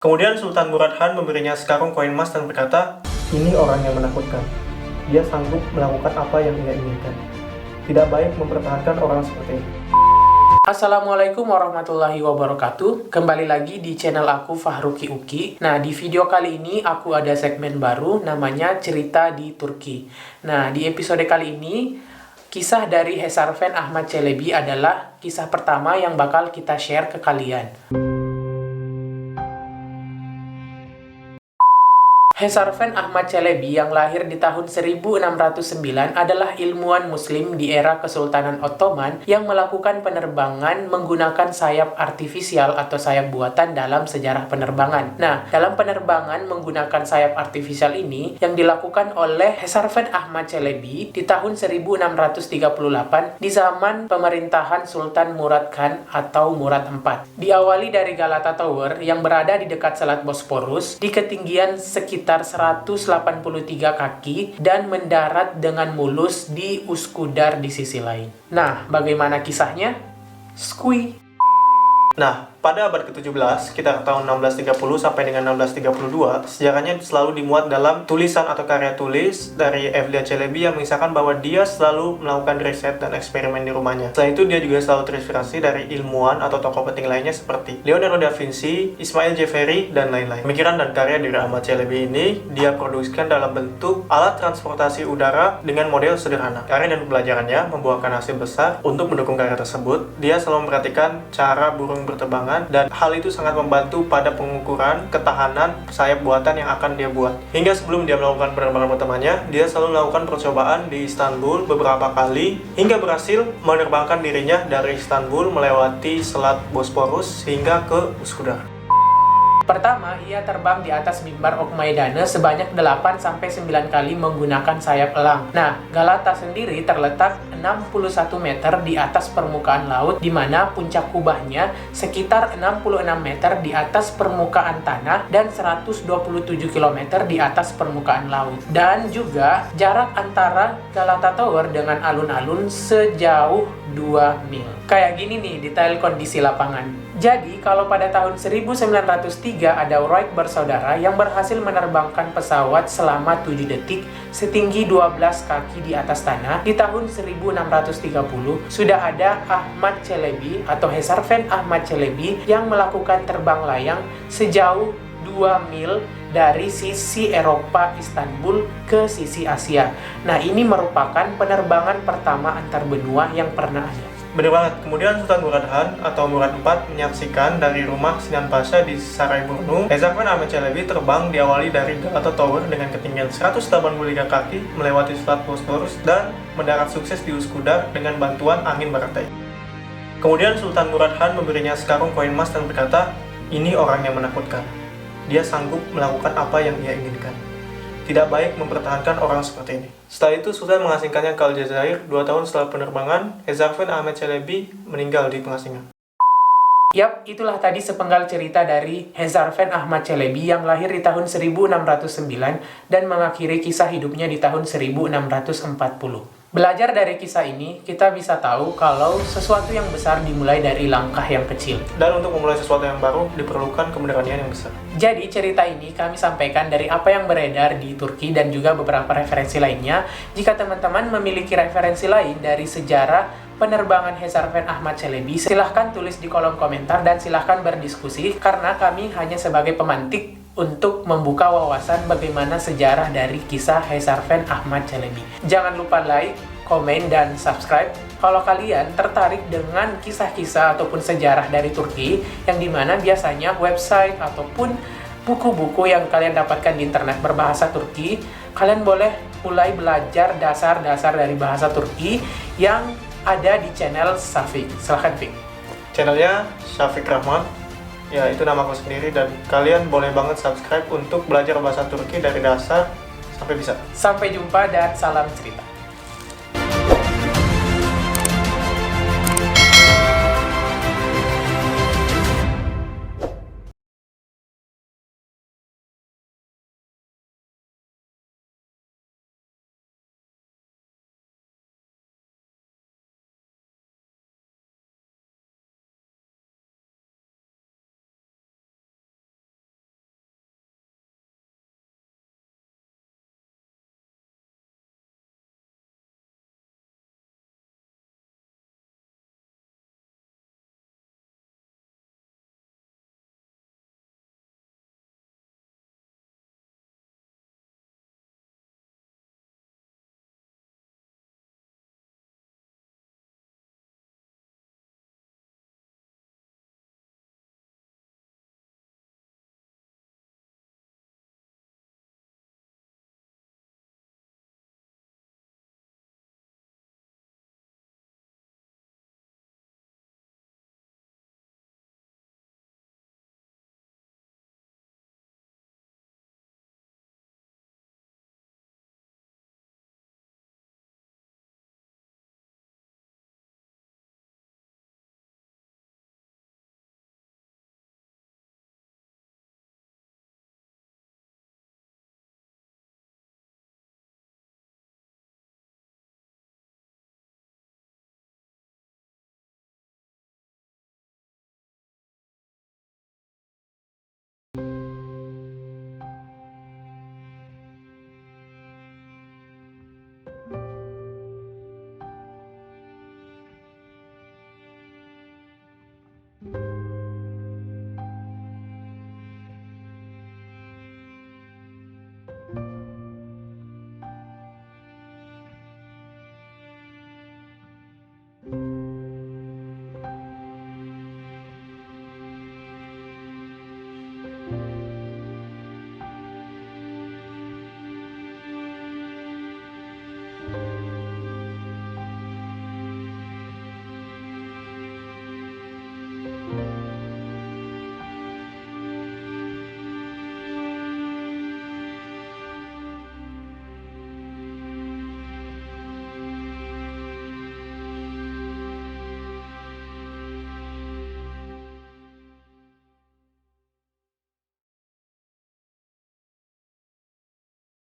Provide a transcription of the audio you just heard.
Kemudian Sultan Murad Khan memberinya sekarung koin emas dan berkata, "Ini orang yang menakutkan. Dia sanggup melakukan apa yang ia inginkan. Tidak baik mempertahankan orang seperti ini." Assalamualaikum warahmatullahi wabarakatuh. Kembali lagi di channel aku Fahruki Uki. Nah, di video kali ini aku ada segmen baru namanya Cerita di Turki. Nah, di episode kali ini kisah dari Hezarfen Ahmad Çelebi adalah kisah pertama yang bakal kita share ke kalian. Hezarfen Ahmad Çelebi yang lahir di tahun 1609 adalah ilmuwan muslim di era Kesultanan Ottoman yang melakukan penerbangan menggunakan sayap artifisial atau sayap buatan dalam sejarah penerbangan. Nah, dalam penerbangan menggunakan sayap artifisial ini yang dilakukan oleh Hezarfen Ahmad Çelebi di tahun 1638 di zaman pemerintahan Sultan Murad Khan atau Murad IV. Diawali dari Galata Tower yang berada di dekat Selat Bosporus di ketinggian sekitar 183 kaki dan mendarat dengan mulus di Üsküdar di sisi lain. Nah, bagaimana kisahnya? Skui. Nah, pada abad ke-17, sekitar tahun 1630 sampai dengan 1632, sejarahnya selalu dimuat dalam tulisan atau karya tulis dari Evliya Çelebi yang mengisahkan bahwa dia selalu melakukan riset dan eksperimen di rumahnya. Selain itu, dia juga selalu terinspirasi dari ilmuwan atau tokoh penting lainnya seperti Leonardo da Vinci, Ismail Jeffery, dan lain-lain. Pemikiran dan karya dari Ahmad Çelebi ini dia produksikan dalam bentuk alat transportasi udara dengan model sederhana. Karya dan pembelajarannya membuahkan hasil besar. Untuk mendukung karya tersebut, dia selalu memperhatikan cara burung berterbangan dan hal itu sangat membantu pada pengukuran ketahanan sayap buatan yang akan dia buat. Hingga sebelum dia melakukan penerbangan pertamanya, dia selalu melakukan percobaan di Istanbul beberapa kali hingga berhasil menerbangkan dirinya dari Istanbul melewati Selat Bosporus hingga ke Üsküdar. Pertama, ia terbang di atas mimbar Ok Meydanı sebanyak 8-9 kali menggunakan sayap elang. Nah, Galata sendiri terletak 61 meter di atas permukaan laut, di mana puncak kubahnya sekitar 66 meter di atas permukaan tanah dan 127 km di atas permukaan laut. Dan juga jarak antara Galata Tower dengan alun-alun sejauh 2 mil. Kayak gini nih detail kondisi lapangan. Jadi, kalau pada tahun 1903 ada Wright bersaudara yang berhasil menerbangkan pesawat selama 7 detik setinggi 12 kaki di atas tanah, di tahun 1630 sudah ada Ahmad Çelebi atau Hezarfen Ahmad Çelebi yang melakukan terbang layang sejauh 2 mil dari sisi Eropa Istanbul ke sisi Asia. Nah, ini merupakan penerbangan pertama antar benua yang pernah ada. Bener banget. Kemudian Sultan Murad Khan atau Murad IV menyaksikan dari rumah Sinan Pasha di Sarayburnu. Hezarfen Ahmad Çelebi terbang diawali dari Galata Tower dengan ketinggian 183 kaki melewati Selat Bosporus dan mendarat sukses di Üsküdar dengan bantuan angin baratai. Kemudian Sultan Murad Khan memberinya sekarung koin emas dan berkata, "Ini orang yang menakutkan. Dia sanggup melakukan apa yang ia inginkan. Tidak baik mempertahankan orang seperti ini." Setelah itu, Sultan mengasingkannya ke Aljazair. 2 tahun setelah penerbangan, Hezarfen Ahmad Çelebi meninggal di pengasingan. Yap, itulah tadi sepenggal cerita dari Hezarfen Ahmad Çelebi yang lahir di tahun 1609 dan mengakhiri kisah hidupnya di tahun 1640. Belajar dari kisah ini, kita bisa tahu kalau sesuatu yang besar dimulai dari langkah yang kecil. Dan untuk memulai sesuatu yang baru, diperlukan keberanian yang besar. Jadi, cerita ini kami sampaikan dari apa yang beredar di Turki dan juga beberapa referensi lainnya. Jika teman-teman memiliki referensi lain dari sejarah penerbangan Hezarfen Ahmad Çelebi, silahkan tulis di kolom komentar dan silahkan berdiskusi, karena kami hanya sebagai pemantik untuk membuka wawasan bagaimana sejarah dari kisah Hezarfen Ahmad Çelebi. Jangan lupa like, komen, dan subscribe kalau kalian tertarik dengan kisah-kisah ataupun sejarah dari Turki, yang dimana biasanya website ataupun buku-buku yang kalian dapatkan di internet berbahasa Turki. Kalian boleh mulai belajar dasar-dasar dari bahasa Turki yang ada di channel Safik. Silahkan, Fik. Channelnya Syafiq Rahman. Ya, itu nama aku sendiri, dan kalian boleh banget subscribe untuk belajar bahasa Turki dari dasar sampai bisa. Sampai jumpa dan salam cerita.